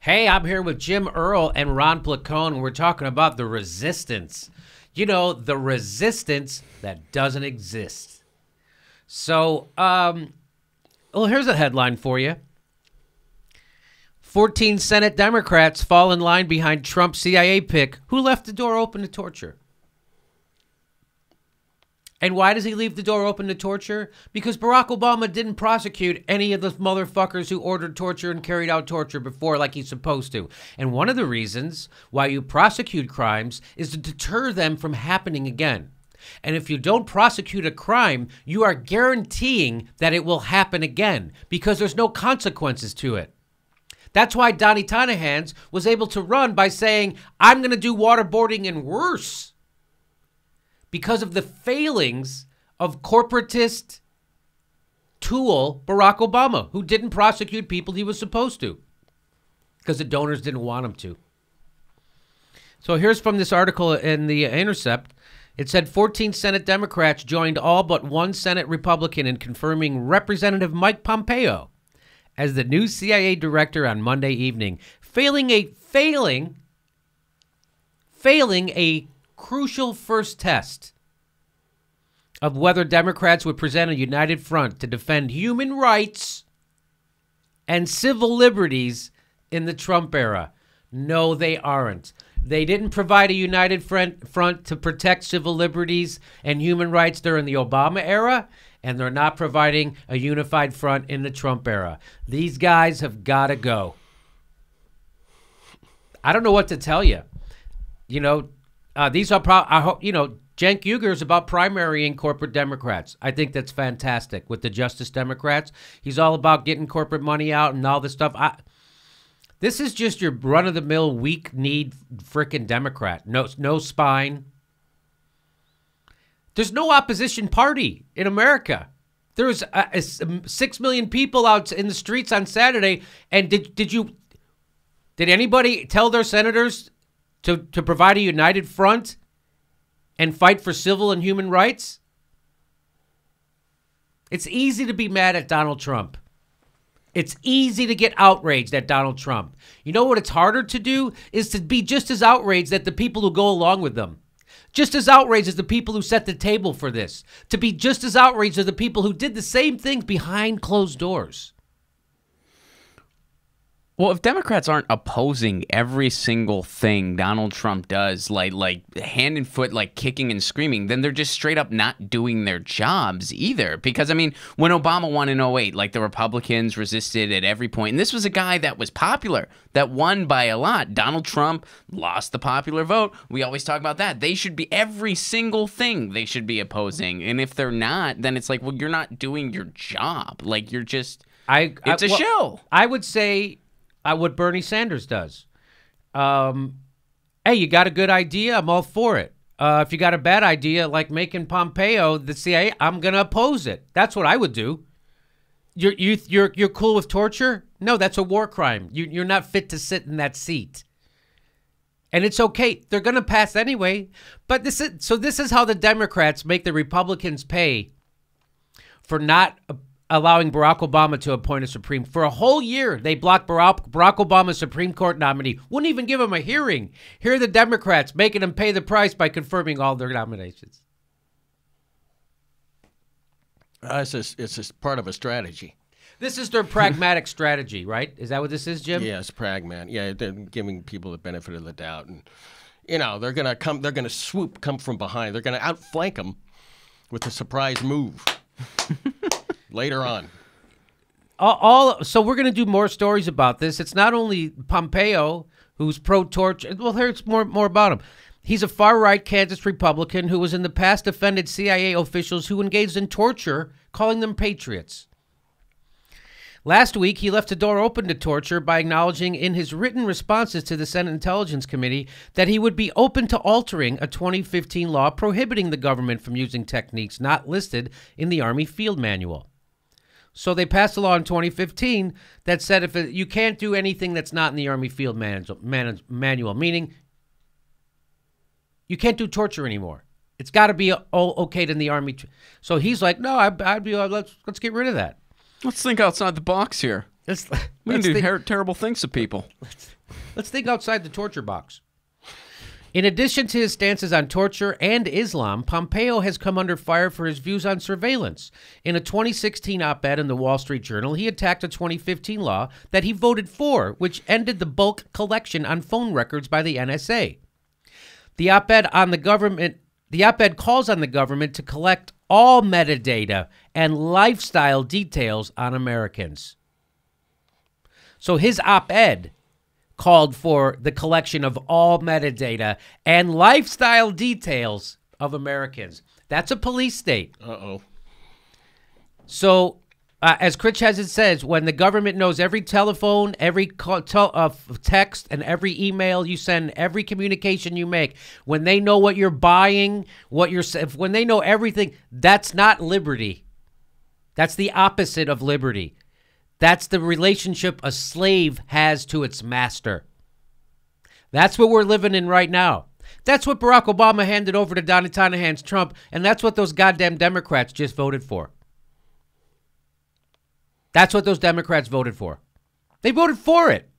Hey, I'm here with Jim Earl and Ron Placone, and we're talking about the resistance. You know, the resistance that doesn't exist. So, well, here's a headline for you. 14 Senate Democrats fall in line behind Trump CIA pick who left the door open to torture. And why does he leave the door open to torture? Because Barack Obama didn't prosecute any of the motherfuckers who ordered torture and carried out torture before like he's supposed to. And one of the reasons why you prosecute crimes is to deter them from happening again. And if you don't prosecute a crime, you are guaranteeing that it will happen again because there's no consequences to it. That's why Donnie Tanahans was able to run by saying, I'm going to do waterboarding and worse. Because of the failings of corporatist tool Barack Obama, who didn't prosecute people he was supposed to because the donors didn't want him to. So here's from this article in The Intercept. It said 14 Senate Democrats joined all but one Senate Republican in confirming Representative Mike Pompeo as the new CIA director on Monday evening, failing a crucial first test of whether Democrats would present a united front to defend human rights and civil liberties in the Trump era. No, they aren't. They didn't provide a united front to protect civil liberties and human rights during the Obama era, and they're not providing a unified front in the Trump era. These guys have got to go. I don't know what to tell you. You know, these are I hope Cenk Uygur is about primarying corporate Democrats. I think that's fantastic with the Justice Democrats. He's all about getting corporate money out and all this stuff. This is just your run-of-the-mill, weak-kneed frickin' Democrat. No spine. There's no opposition party in America. There was 6 million people out in the streets on Saturday, and did anybody tell their senators to provide a united front and fight for civil and human rights? It's easy to be mad at Donald Trump. It's easy to get outraged at Donald Trump. You know what it's harder to do is to be just as outraged at the people who go along with them. Just as outraged as the people who set the table for this. To be just as outraged as the people who did the same things behind closed doors. Well, if Democrats aren't opposing every single thing Donald Trump does, like hand and foot, like kicking and screaming, then they're just straight up not doing their jobs either. Because, I mean, when Obama won in '08, like the Republicans resisted at every point. And this was a guy that was popular, that won by a lot. Donald Trump lost the popular vote. We always talk about that. They should be every single thing they should be opposing. And if they're not, then it's like, well, you're not doing your job. Like, you're just, it's a show. I would say what Bernie Sanders does. Hey, you got a good idea? I'm all for it. If you got a bad idea, like making Pompeo the CIA, I'm going to oppose it. That's what I would do. You're cool with torture? No, that's a war crime. You're not fit to sit in that seat. And it's okay. They're going to pass anyway. But this is how the Democrats make the Republicans pay for not allowing Barack Obama to appoint a Supreme. For a whole year, they blocked Barack Obama's Supreme Court nominee. Wouldn't even give him a hearing. Here are the Democrats making him pay the price by confirming all their nominations. It's just part of a strategy. This is their pragmatic strategy, right? Is that what this is, Jim? Yeah, it's pragmatic. Yeah, they're giving people the benefit of the doubt, and they're gonna come. They're gonna come from behind. They're gonna outflank them with a surprise move. Later on. So we're going to do more stories about this. It's not only Pompeo who's pro-torture. Well, here's more about him. He's a far-right Kansas Republican who was in the past defended CIA officials who engaged in torture, calling them patriots. Last week, he left the door open to torture by acknowledging in his written responses to the Senate Intelligence Committee that he would be open to altering a 2015 law prohibiting the government from using techniques not listed in the Army Field Manual. So they passed a law in 2015 that said you can't do anything that's not in the Army Field Manual, meaning you can't do torture anymore. It's got to be okayed in the Army. So he's like, no, let's get rid of that. Let's think outside the box here. Let's We can do think, terrible things to people. let's think outside the torture box. In addition to his stances on torture and Islam, Pompeo has come under fire for his views on surveillance. In a 2016 op-ed in the Wall Street Journal, he attacked a 2015 law that he voted for, which ended the bulk collection on phone records by the NSA. The op-ed calls on the government to collect all metadata and lifestyle details on Americans. So his op-ed called for the collection of all metadata and lifestyle details of Americans. That's a police state. Uh-oh. So, as Critchhazard says, when the government knows every telephone, every text, and every email you send, every communication you make, when they know what you're buying, when they know everything, that's not liberty. That's the opposite of liberty. That's the relationship a slave has to its master. That's what we're living in right now. That's what Barack Obama handed over to Donnie Tanahan's Trump, and that's what those goddamn Democrats just voted for. That's what those Democrats voted for. They voted for it.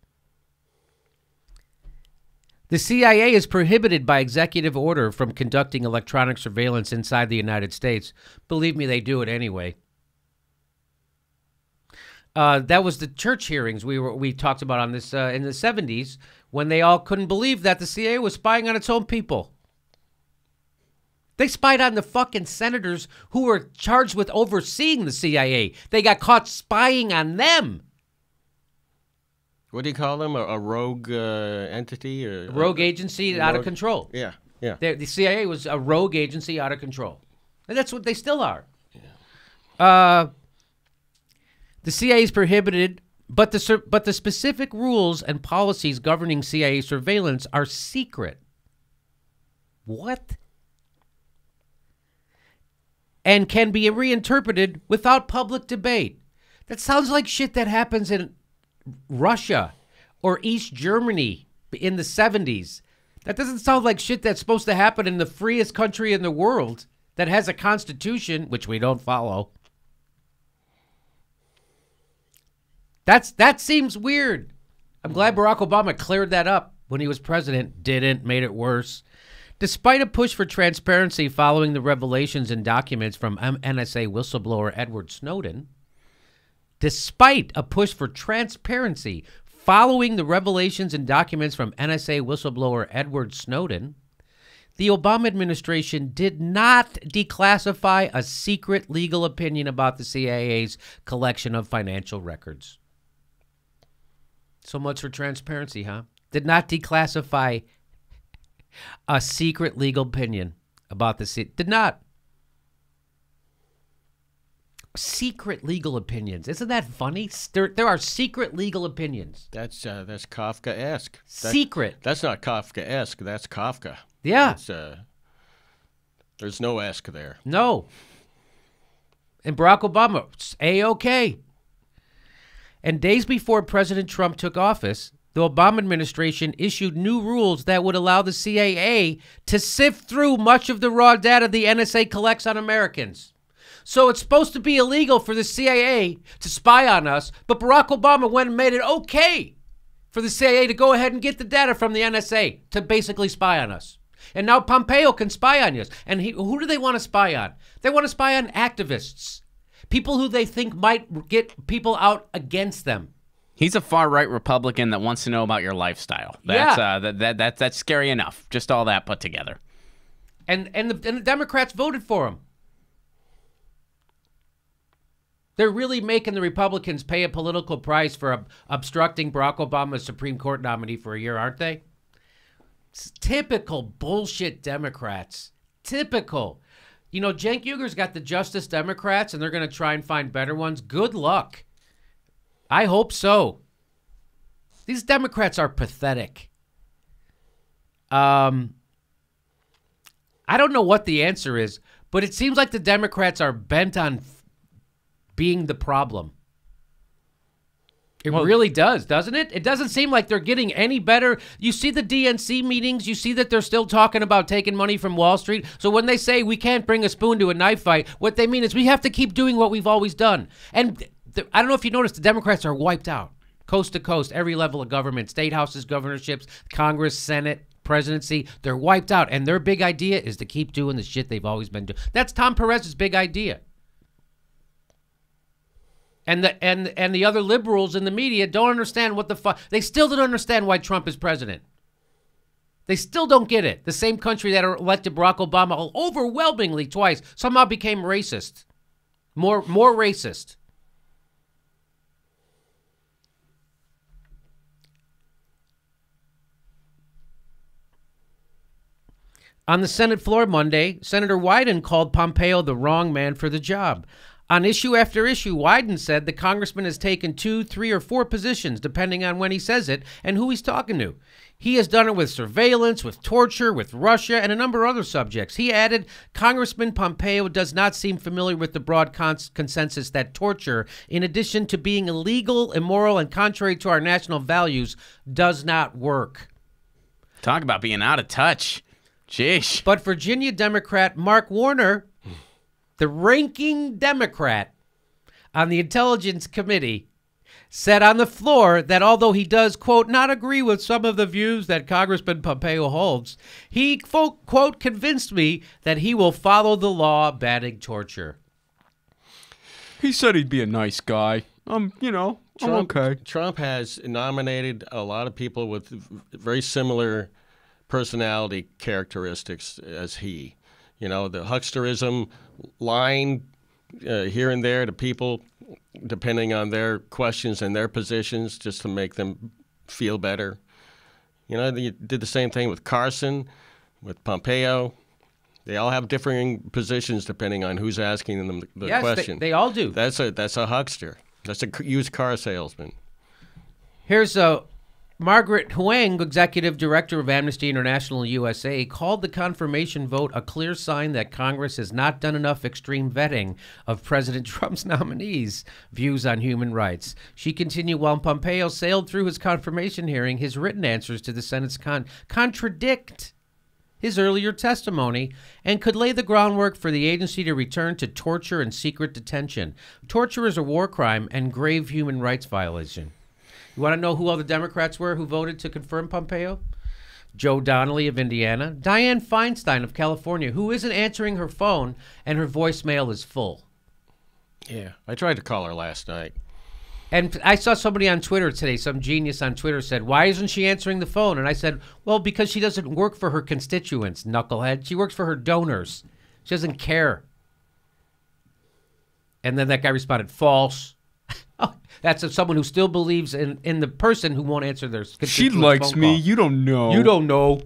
The CIA is prohibited by executive order from conducting electronic surveillance inside the United States. Believe me, they do it anyway. That was the church hearings we talked about on this in the 70s when they all couldn't believe that the CIA was spying on its own people. They spied on the fucking senators who were charged with overseeing the CIA. They got caught spying on them. What do you call them? A rogue entity? Or Rogue agency out of control. Yeah, yeah. The CIA was a rogue agency out of control. And that's what they still are. Yeah. The CIA is prohibited, but the specific rules and policies governing CIA surveillance are secret. What? And can be reinterpreted without public debate. That sounds like shit that happens in Russia or East Germany in the 70s. That doesn't sound like shit that's supposed to happen in the freest country in the world that has a constitution, which we don't follow. That seems weird. I'm glad Barack Obama cleared that up when he was president. Didn't, made it worse. Despite a push for transparency following the revelations and documents from NSA whistleblower Edward Snowden, the Obama administration did not declassify a secret legal opinion about the CIA's collection of financial records. So much for transparency, huh? Did not declassify a secret legal opinion about the CIA. Did not. Secret legal opinions. Isn't that funny? There are secret legal opinions. That's Kafka-esque. Secret. That's not Kafka-esque. That's Kafka. Yeah. There's no esque there. No. And Barack Obama, A-OK. And days before President Trump took office, the Obama administration issued new rules that would allow the CIA to sift through much of the raw data the NSA collects on Americans. So it's supposed to be illegal for the CIA to spy on us, but Barack Obama went and made it okay for the CIA to go ahead and get the data from the NSA to basically spy on us. And now Pompeo can spy on us. And who do they want to spy on? They want to spy on activists, people who they think might get people out against them. He's a far-right Republican that wants to know about your lifestyle. That's scary enough. Just all that put together. And the Democrats voted for him. They're really making the Republicans pay a political price for obstructing Barack Obama's Supreme Court nominee for a year, aren't they? It's typical bullshit Democrats. Typical. You know, Cenk Uygur's got the Justice Democrats, and they're going to try and find better ones. Good luck. I hope so. These Democrats are pathetic. I don't know what the answer is, but it seems like the Democrats are bent on being the problem. It really does, doesn't it? It doesn't seem like they're getting any better. You see the DNC meetings, you see that they're still talking about taking money from Wall Street. So when they say we can't bring a spoon to a knife fight, what they mean is we have to keep doing what we've always done. And I don't know if you noticed, the Democrats are wiped out. Coast to coast, every level of government, state houses, governorships, Congress, Senate, presidency, they're wiped out. And their big idea is to keep doing the shit they've always been doing. That's Tom Perez's big idea. And the other liberals in the media don't understand what the fuck. They still don't understand why Trump is president. They still don't get it. The same country that elected Barack Obama overwhelmingly twice somehow became racist. More racist. On the Senate floor Monday, Senator Wyden called Pompeo the wrong man for the job. On issue after issue, Wyden said the congressman has taken 2, 3, or 4 positions, depending on when he says it and who he's talking to. He has done it with surveillance, with torture, with Russia, and a number of other subjects. He added, Congressman Pompeo does not seem familiar with the broad consensus that torture, in addition to being illegal, immoral, and contrary to our national values, does not work. Talk about being out of touch. Sheesh. But Virginia Democrat Mark Warner, the ranking Democrat on the Intelligence Committee, said on the floor that although he does, quote, not agree with some of the views that Congressman Pompeo holds, he, quote, convinced me that he will follow the law banning torture. He said he'd be a nice guy. I'm okay. Trump has nominated a lot of people with very similar personality characteristics as he. You know, the hucksterism, lying here and there to people, depending on their questions and their positions, just to make them feel better. You know, they did the same thing with Carson, with Pompeo. They all have differing positions depending on who's asking them the question. Yes, they all do. That's a huckster. That's a used car salesman. Here's Margaret Huang, executive director of Amnesty International USA, called the confirmation vote a clear sign that Congress has not done enough extreme vetting of President Trump's nominees' views on human rights. She continued, while Pompeo sailed through his confirmation hearing, his written answers to the Senate's contradict his earlier testimony and could lay the groundwork for the agency to return to torture and secret detention. Torture is a war crime and grave human rights violation. You want to know who all the Democrats were who voted to confirm Pompeo? Joe Donnelly of Indiana, Dianne Feinstein of California, who isn't answering her phone and her voicemail is full. Yeah, I tried to call her last night. And I saw somebody on Twitter today, some genius on Twitter said, why isn't she answering the phone? And I said, well, because she doesn't work for her constituents, knucklehead. She works for her donors. She doesn't care. And then that guy responded, false. That's someone who still believes in the person who won't answer their constituents' She likes phone me. call. You don't know. You don't know.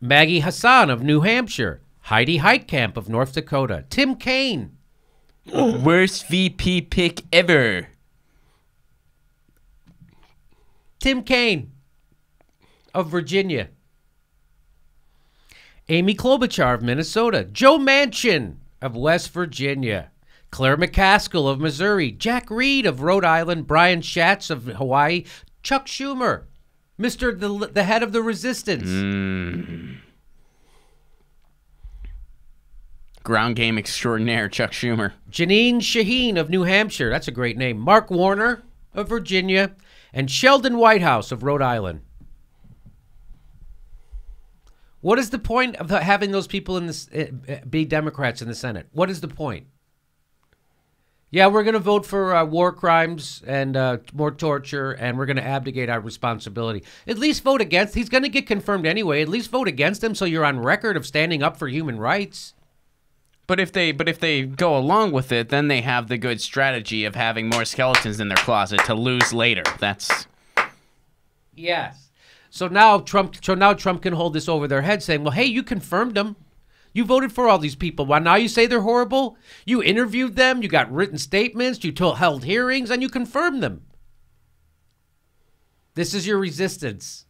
Maggie Hassan of New Hampshire. Heidi Heitkamp of North Dakota. Tim Kaine. Worst VP pick ever. Tim Kaine of Virginia. Amy Klobuchar of Minnesota. Joe Manchin of West Virginia. Claire McCaskill of Missouri. Jack Reed of Rhode Island. Brian Schatz of Hawaii. Chuck Schumer, the head of the resistance. Ground game extraordinaire, Chuck Schumer. Janine Shaheen of New Hampshire. That's a great name. Mark Warner of Virginia. And Sheldon Whitehouse of Rhode Island. What is the point of having those people in this be Democrats in the Senate? What is the point? Yeah, we're going to vote for war crimes and more torture, and we're going to abdicate our responsibility. At least vote against. He's going to get confirmed anyway. At least vote against him so you're on record of standing up for human rights. But if they go along with it, then they have the good strategy of having more skeletons in their closet to lose later. That's yes. So now Trump can hold this over their head, saying, "Well, hey, you confirmed them. You voted for all these people. Why now you say they're horrible? You interviewed them. You got written statements. You held hearings, and you confirmed them. This is your resistance."